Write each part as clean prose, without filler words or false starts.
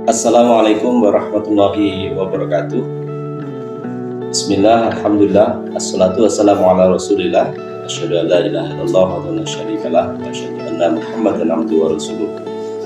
Assalamualaikum warahmatullahi wabarakatuh. Bismillah, alhamdulillah, assalatu wassalamu ala rasulillah. Asyhadu an la ilaha illallah wa la syarikalah wa asyhadu anna Muhammadan abduhu wa rasuluh.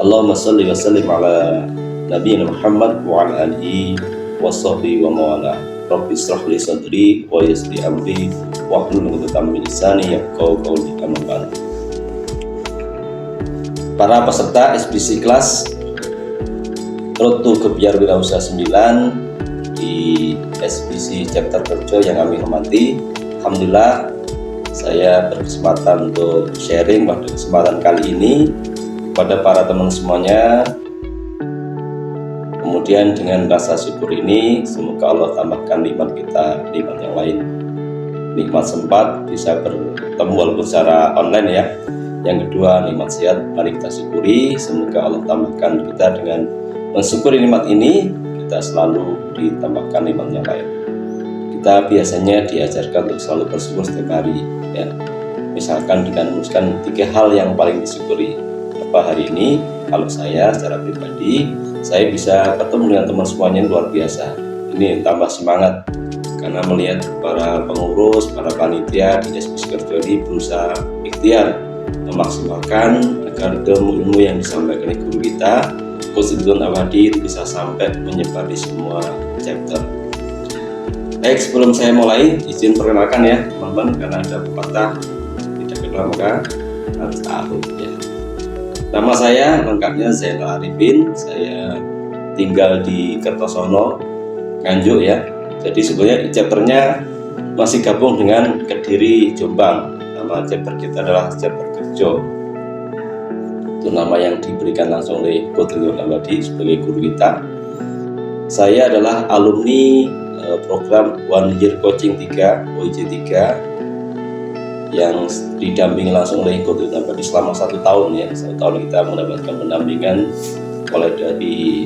Allahumma shalli wa sallim ala nabiyina Muhammad wa ala alihi wa sahbihi wa mawala. Rabbi israh li sadri wa yassir li amri wa hlul 'uqdatam min lisani yafqahu qawli. Amma ba'd. Para peserta SBC kelas Road to Gebyar Wirausaha 9 di SBC chapter kerja yang kami hormati. Alhamdulillah saya berkesempatan untuk sharing pada kesempatan kali ini kepada para teman semuanya. Kemudian dengan rasa syukur ini semoga Allah tambahkan nikmat kita, nikmat yang lain. Nikmat sempat bisa bertemu walaupun secara online ya. Yang kedua nikmat sehat, mari kita syukuri. Semoga Allah tambahkan kita dengan mensyukuri nikmat ini, kita selalu ditambahkan nikmat yang lain. Kita biasanya diajarkan untuk selalu bersyukur setiap hari ya. Misalkan dengan menuliskan 3 hal yang paling disyukuri. Apa hari ini? Kalau saya secara pribadi, saya bisa ketemu dengan teman semuanya yang luar biasa. Ini tambah semangat karena melihat para pengurus, para panitia di SBC Kerja ini berusaha ikhtiar memaksimalkan agar ilmu yang disampaikan oleh guru kita Coach Ridwan Abadi itu bisa sampai menyebar di semua chapter. Baik, sebelum saya mulai, izin perkenalkan ya teman-teman, karena ada pepatah tidak kenal maka harus tahu ya. Nama saya lengkapnya Zainal Arifin, saya tinggal di Kertosono, Nganjuk ya. Jadi sebenarnya chapternya masih gabung dengan Kediri, Jombang. Nama chapter kita adalah chapter kerja. Itu nama yang diberikan langsung oleh Coach Ridwan Abadi sebagai guru kita. Saya adalah alumni program One Year Coaching 3 OIC 3 yang didampingi langsung oleh Coach Ridwan Abadi selama 1 tahun ya. 1 tahun kita mendapatkan pendampingan mulai dari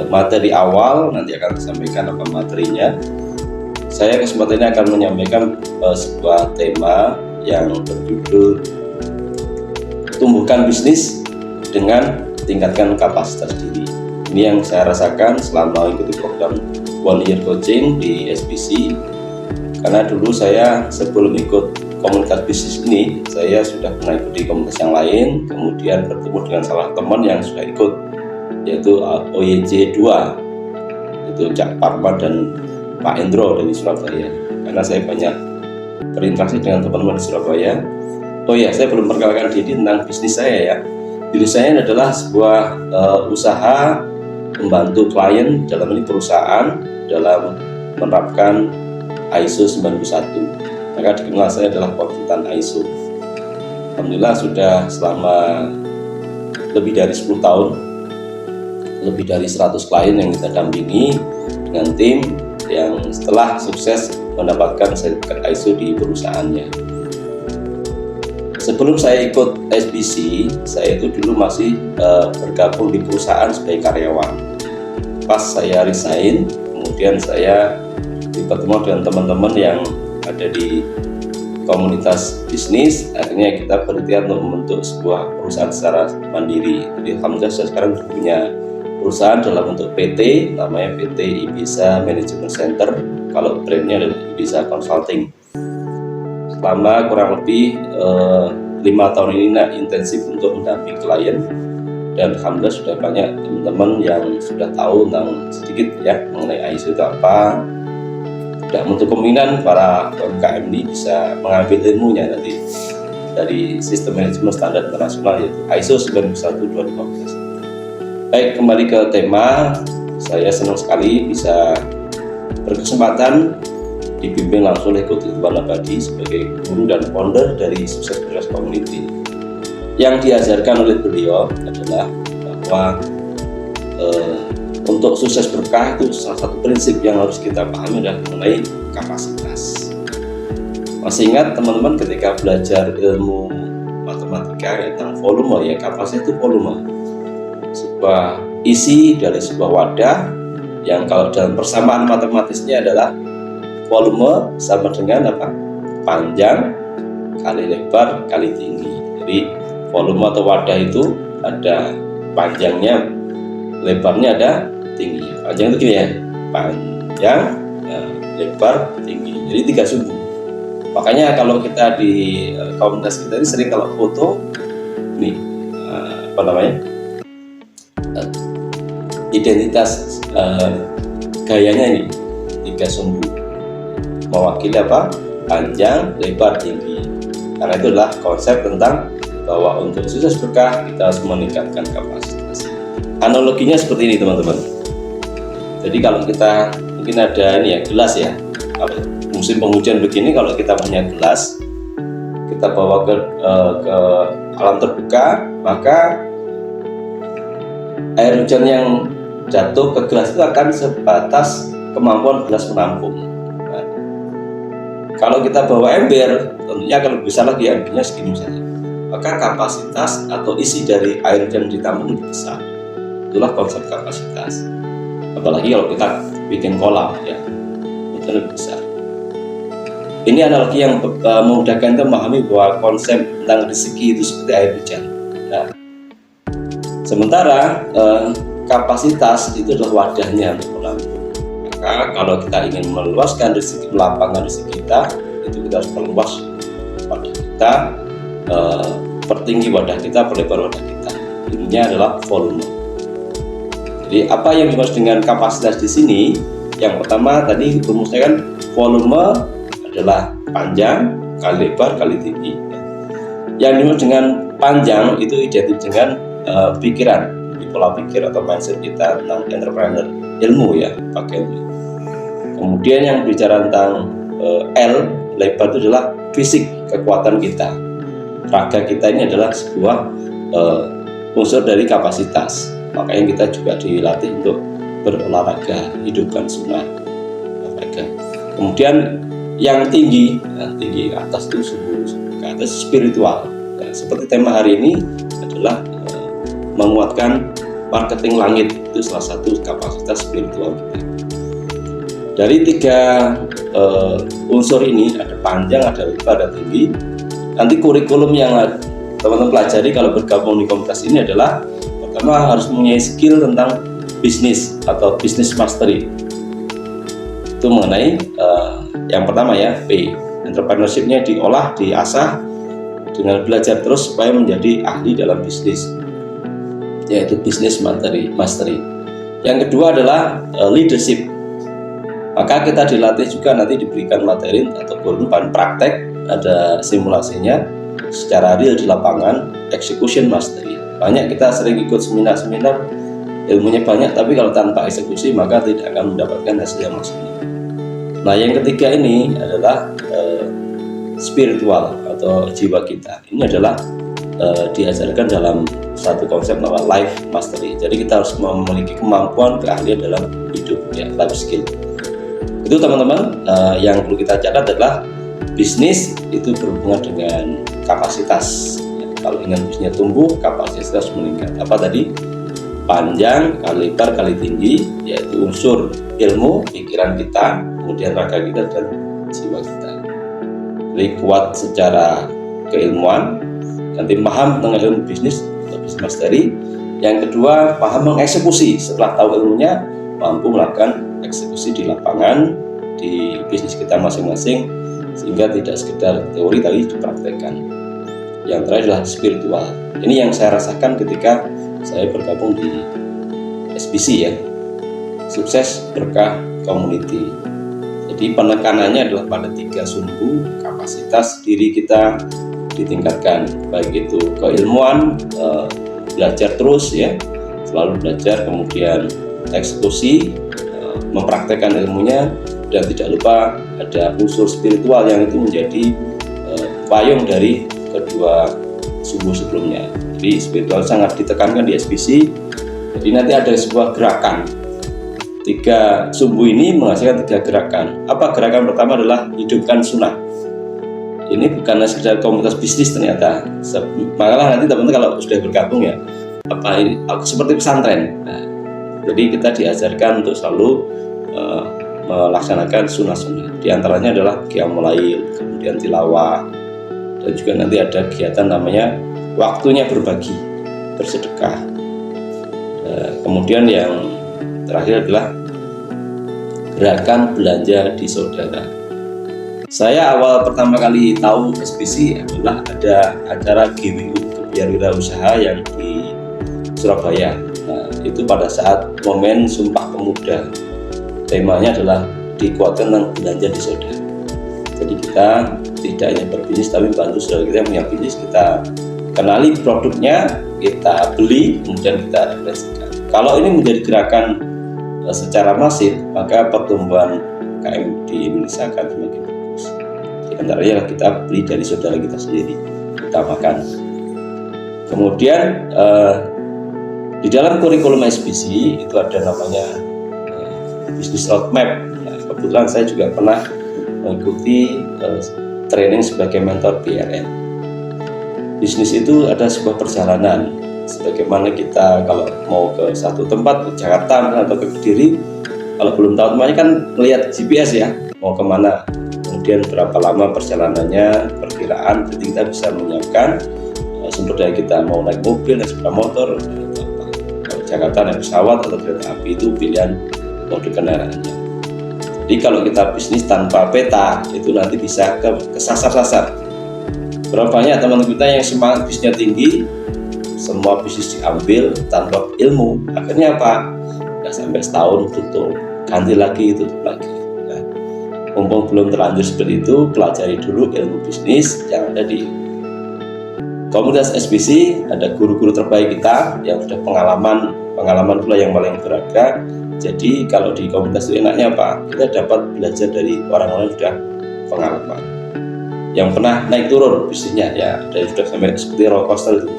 materi awal, nanti akan disampaikan apa materinya. Saya kesempatan ini akan menyampaikan sebuah tema yang berjudul tumbuhkan bisnis dengan tingkatkan kapasitas diri. Ini yang saya rasakan selama mengikuti program One Year Coaching di SBC. Karena dulu saya sebelum ikut komunitas bisnis ini, saya sudah pernah ikut di komunitas yang lain, kemudian bertemu dengan salah teman yang sudah ikut, yaitu OYC 2, itu Cak Parma dan Pak Endro dari Surabaya. Karena saya banyak berinteraksi dengan teman-teman di Surabaya. Oh ya, saya belum perkenalkan diri tentang bisnis saya ya. Bisnis saya adalah sebuah usaha membantu klien, dalam ini perusahaan, dalam menerapkan ISO 91. Maka dikenal saya adalah konsultan ISO. Alhamdulillah sudah selama lebih dari 10 tahun, lebih dari 100 klien yang kita dampingi dengan tim yang setelah sukses mendapatkan sertifikat ISO di perusahaannya. Sebelum saya ikut SBC, saya itu dulu masih bergabung di perusahaan sebagai karyawan. Pas saya resign, kemudian saya bertemu dengan teman-teman yang ada di komunitas bisnis. Akhirnya kita berikhtiar untuk membentuk sebuah perusahaan secara mandiri. Jadi alhamdulillah saya sekarang punya perusahaan dalam bentuk PT, namanya PT Ibisa Management Center. Kalau brandnya adalah Ibisa Consulting. Selama kurang lebih 5 tahun ini intensif untuk mendampingi klien, dan alhamdulillah sudah banyak teman-teman yang sudah tahu tentang sedikit ya mengenai ISO itu apa. Tidak menutup kemungkinan para UMKM ini bisa mengambil ilmunya nanti dari sistem manajemen standar internasional yaitu ISO 91215. Baik, kembali ke tema. Saya senang sekali bisa berkesempatan dibimbing langsung oleh Coach Ridwan Abadi sebagai guru dan founder dari Sukses Berkas Community. Yang diajarkan oleh beliau adalah bahwa untuk sukses berkah itu salah satu prinsip yang harus kita pahami adalah mengenai kapasitas. Masih ingat teman-teman ketika belajar ilmu matematika tentang volume ya, kapasitas itu volume. Sebuah isi dari sebuah wadah yang kalau dalam persamaan matematisnya adalah volume sama dengan apa? Panjang kali lebar kali tinggi. Jadi volume atau wadah itu ada panjangnya lebarnya ada tinggi. Panjang itu gini ya, panjang, lebar, tinggi. Jadi 3 sumbu. Makanya kalau kita di komunitas kita ini sering kalau foto nih identitas gayanya ini 3 sumbu, mewakili apa? Panjang, lebar, tinggi. Karena itu adalah konsep tentang bahwa untuk sukses berkah kita harus meningkatkan kapasitas. Analoginya seperti ini teman-teman. Jadi kalau kita mungkin ada ini ya, gelas ya. Kalau musim penghujan begini, kalau kita punya gelas, kita bawa ke alam terbuka, maka air hujan yang jatuh ke gelas itu akan sebatas kemampuan gelas menampung. Nah, kalau kita bawa ember, tentunya akan lebih besar lagi, embernya segini misalnya, maka kapasitas atau isi dari air hujan ditampung lebih besar. Itulah konsep kapasitas. Apalagi kalau kita bikin kolam ya, itu lebih besar. Ini analogi yang memudahkan kita memahami bahwa konsep tentang rezeki itu seperti air hujan. Nah, sementara kapasitas itu adalah wadahnya untuk menampung. Maka kalau kita ingin meluaskan rezeki, melapangkan rezeki kita, itu kita harus perluas wadah kita, pertinggi wadah kita, perlebar wadah kita. Intinya adalah volume. Jadi apa yang dimaksud dengan kapasitas di sini? Yang pertama tadi merumuskan volume adalah panjang kali lebar kali tinggi. Yang dimaksud dengan panjang itu identik dengan pikiran, pola pikir atau mindset kita tentang entrepreneur, ilmu ya, pakai itu. Kemudian yang bicara tentang L, lebar itu adalah fisik, kekuatan kita. Raga kita ini adalah sebuah unsur dari kapasitas. Makanya kita juga dilatih untuk berolahraga, hidupkan sunnah olahraga. Kemudian yang tinggi ke atas itu ke atas spiritual. Nah, seperti tema hari ini adalah menguatkan marketing langit, itu salah satu kapasitas spiritual kita. Dari 3 unsur ini, ada panjang, ada lebar, ada tinggi. Nanti kurikulum yang teman-teman pelajari kalau bergabung di komunitas ini adalah pertama harus mempunyai skill tentang bisnis atau business mastery. Itu mengenai yang pertama ya, P, entrepreneurship-nya diolah, diasah dengan belajar terus supaya menjadi ahli dalam bisnis, yaitu business mastery. Yang kedua adalah leadership. Maka kita dilatih juga, nanti diberikan materi atau bahan praktek, ada simulasinya secara real di lapangan, execution mastery. Banyak kita sering ikut seminar-seminar, ilmunya banyak, tapi kalau tanpa eksekusi maka tidak akan mendapatkan hasil yang maksimal. Nah, yang ketiga ini adalah spiritual atau jiwa kita. Ini adalah diajarkan dalam satu konsep nama life mastery. Jadi kita harus memiliki kemampuan, keahlian dalam hidup ya, life skill. Itu teman-teman, yang perlu kita catat adalah bisnis itu berhubungan dengan kapasitas ya, kalau ingin bisnisnya tumbuh, kapasitas meningkat. Apa tadi? Panjang kali lebar kali tinggi, yaitu unsur ilmu, pikiran kita, kemudian raga kita dan jiwa kita. Jadi kuat secara keilmuan, nanti paham tentang ilmu bisnis atau business mastery. Yang kedua, paham mengeksekusi. Setelah tahu ilmunya, mampu melakukan eksekusi di lapangan, di bisnis kita masing-masing, sehingga tidak sekedar teori tapi dipraktekkan. Yang terakhir adalah spiritual. Ini yang saya rasakan ketika saya bergabung di SBC ya, Sukses Berkah Community. Jadi penekanannya adalah pada 3 sumbu kapasitas diri kita ditingkatkan, baik itu keilmuan, belajar terus ya, selalu belajar, kemudian eksekusi, mempraktekkan ilmunya, dan tidak lupa ada unsur spiritual yang itu menjadi payung dari kedua sumbu sebelumnya. Jadi spiritual sangat ditekankan di SBC. Jadi nanti ada sebuah gerakan, 3 sumbu ini menghasilkan 3 gerakan. Apa gerakan pertama adalah hidupkan sunnah. Ini bukan sekedar komunitas bisnis ternyata, malah nanti teman-teman kalau sudah bergabung ya, apa ini seperti pesantren. Nah, jadi kita diajarkan untuk selalu melaksanakan sunnah-sunnah. Di antaranya adalah qiyamul lail, kemudian tilawah, dan juga nanti ada kegiatan namanya waktunya berbagi, bersedekah. Kemudian yang terakhir adalah gerakan belanja di saudara. Saya awal pertama kali tahu SBC adalah ada acara GWU Kewirausahaan yang di Surabaya. Nah, itu pada saat momen Sumpah Pemuda. Temanya adalah dikuatkan tentang belanja di saudara. Jadi kita tidak hanya berbisnis tapi bantu saudara kita yang punya bisnis, kita kenali produknya, kita beli, kemudian kita referensikan. Kalau ini menjadi gerakan secara masif, maka pertumbuhan KM di Indonesia akan semakin bagus. Di antaranya kita beli dari saudara kita sendiri, kita makan. Kemudian di dalam kurikulum SBC itu ada namanya Business Roadmap. Nah, kebetulan saya juga pernah mengikuti training sebagai mentor PRN. Bisnis itu ada sebuah perjalanan. Sebagaimana kita kalau mau ke satu tempat, ke Jakarta atau ke Kediri, kalau belum tahu tempatnya kan melihat GPS ya, mau kemana, kemudian berapa lama perjalanannya, perkiraan, jadi kita bisa menyiapkan sumber daya kita, mau naik mobil, naik sepeda motor, atau apa. Kalau Jakarta naik pesawat atau kereta api itu pilihan mode kendaraannya. Jadi kalau kita bisnis tanpa peta, itu nanti bisa kesasar-sasar. Berapa banyak teman-teman kita yang semangat bisnisnya tinggi, semua bisnis diambil tanpa ilmu, akhirnya apa? Nggak sampai setahun tutup, ganti lagi, tutup lagi. Nah, mumpung belum terlanjur seperti itu, pelajari dulu ilmu bisnis yang ada di komunitas SBC. Ada guru-guru terbaik kita yang sudah pengalaman pula yang paling berharga. Jadi kalau di komunitas itu enaknya apa? Kita dapat belajar dari orang-orang yang sudah pengalaman, yang pernah naik turun bisnisnya ya, dari sudah sampai seperti roller coaster itu.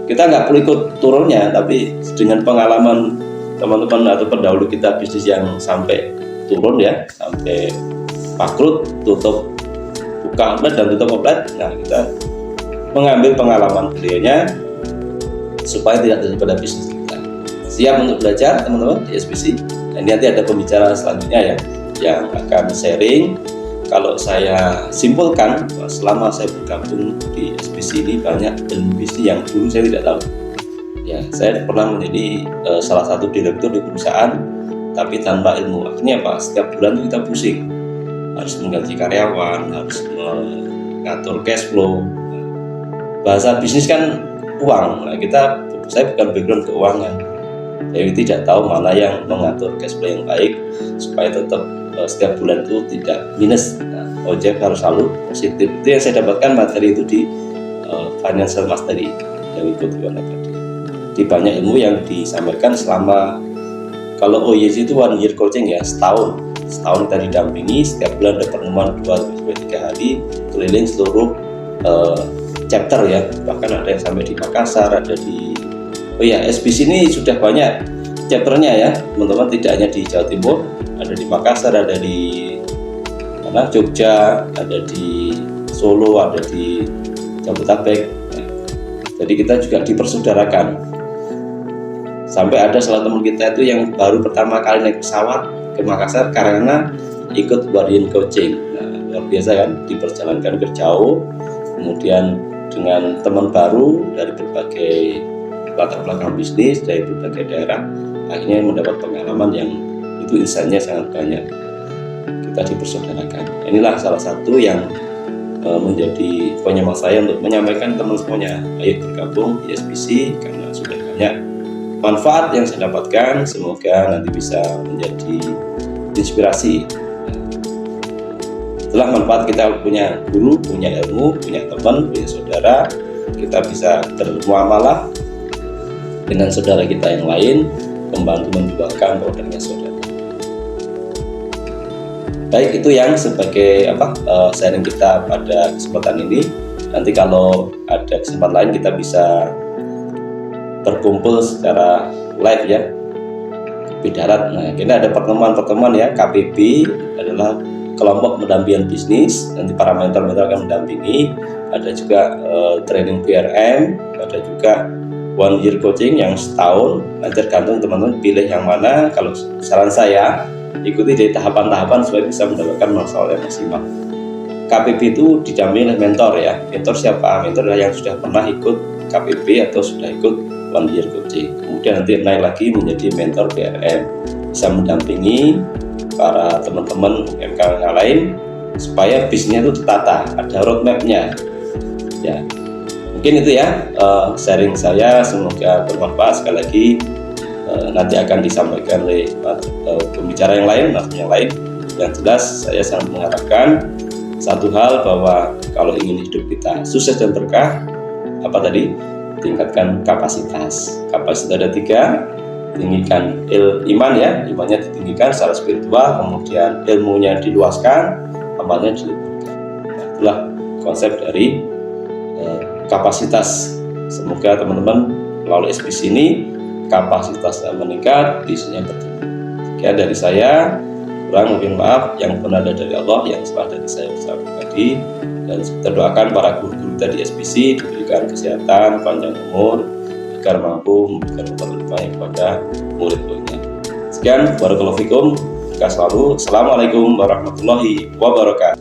Kita nggak perlu ikut turunnya, tapi dengan pengalaman teman-teman atau pendahulu kita bisnis yang sampai turun ya, sampai bangkrut, tutup, buka outlet dan tutup outlet. Nah, kita mengambil pengalaman beliaunya supaya tidak terjadi pada bisnis kita. Siap untuk belajar teman-teman di SBC. Nah, ini nanti ada pembicara selanjutnya ya, yang akan sharing. Kalau saya simpulkan, selama saya bergabung di SBC ini banyak ilmu bisnis yang dulu saya tidak tahu. Ya, saya pernah menjadi salah satu direktur di perusahaan, tapi tanpa ilmu. Akhirnya apa? Setiap bulan itu kita pusing, harus menggaji karyawan, harus mengatur cash flow. Bahasa bisnis kan uang. Nah, saya bukan background keuangan, jadi tidak tahu mana yang mengatur cash flow yang baik supaya tetap setiap bulan itu tidak minus. Nah, objek harus selalu positif. Itu yang saya dapatkan materi itu di Financial Mastery yang ikut tadi. Di banyak ilmu yang disampaikan selama, kalau OYC itu 1 year coaching ya, setahun kita didampingi, setiap bulan ada pertemuan 2-3 hari keliling seluruh chapter ya, bahkan ada yang sampai di Makassar, ada di SBC ini sudah banyak chapternya ya teman-teman, tidak hanya di Jawa Timur, ada di Makassar, ada di Jogja, ada di Solo, ada di Jabodetabek. Jadi kita juga dipersaudarakan. Sampai ada salah teman kita itu yang baru pertama kali naik pesawat ke Makassar karena ikut Guardian Coaching. Nah, luar biasa kan, diperjalankan ke jauh, kemudian dengan teman baru dari berbagai latar belakang bisnis, dari berbagai daerah, akhirnya mendapat pengalaman yang itu insight-nya sangat banyak. Kita dipersaudarakan. Inilah salah satu yang menjadi penyemangat saya untuk menyampaikan teman semuanya, ayo bergabung di SBC karena sudah banyak manfaat yang saya dapatkan. Semoga nanti bisa menjadi inspirasi. Setelah manfaat kita punya guru, punya ilmu, punya teman, punya saudara, kita bisa bermuamalah dengan saudara kita yang lain, membantu menjualkan produknya saudara. Baik, itu yang sebagai sharing kita pada kesempatan ini. Nanti kalau ada kesempatan lain kita bisa berkumpul secara live ya di darat. Nah, ini ada pertemuan ya. KPB adalah kelompok pendampingan bisnis, nanti para mentor-mentor akan mendampingi. Ada juga training PRM, ada juga 1 year coaching yang setahun. Nanti tergantung teman-teman pilih yang mana. Kalau saran saya, ikuti dari tahapan-tahapan supaya bisa mendapatkan masalah yang maksimal. KPB itu didampingi oleh mentor ya. Mentor siapa? Mentor adalah yang sudah pernah ikut KPB atau sudah ikut 1 year coaching. Kemudian nanti naik lagi menjadi mentor BRM, bisa mendampingi para teman-teman UMKM yang lain supaya bisnisnya itu tertata, ada roadmap-nya. Ya, mungkin itu ya sharing saya, semoga bermanfaat. Sekali lagi nanti akan disampaikan oleh pembicara yang lain, yang lain. Yang jelas saya sangat mengharapkan satu hal, bahwa kalau ingin hidup kita sukses dan berkah, apa tadi? Tingkatkan kapasitas. Kapasitas ada 3, tinggikan iman ya, imannya ditinggikan secara spiritual, kemudian ilmunya diluaskan, amalnya dilibatkan. Nah, itulah konsep dari kapasitas. Semoga teman-teman melalui SBC ini kapasitasnya meningkat, bisnisnya bertumbuh. Sekian dari saya, kurang lebih maaf, yang benar ada dari Allah, yang salah dari saya secara pribadi. Dan kita doakan para guru-guru kita di SBC diberikan kesehatan, panjang umur, agar mampu memberikan keberlimpahan kepada murid-muridnya. Sekian, barakallahu fikum. Selalu, assalamualaikum warahmatullahi wabarakatuh.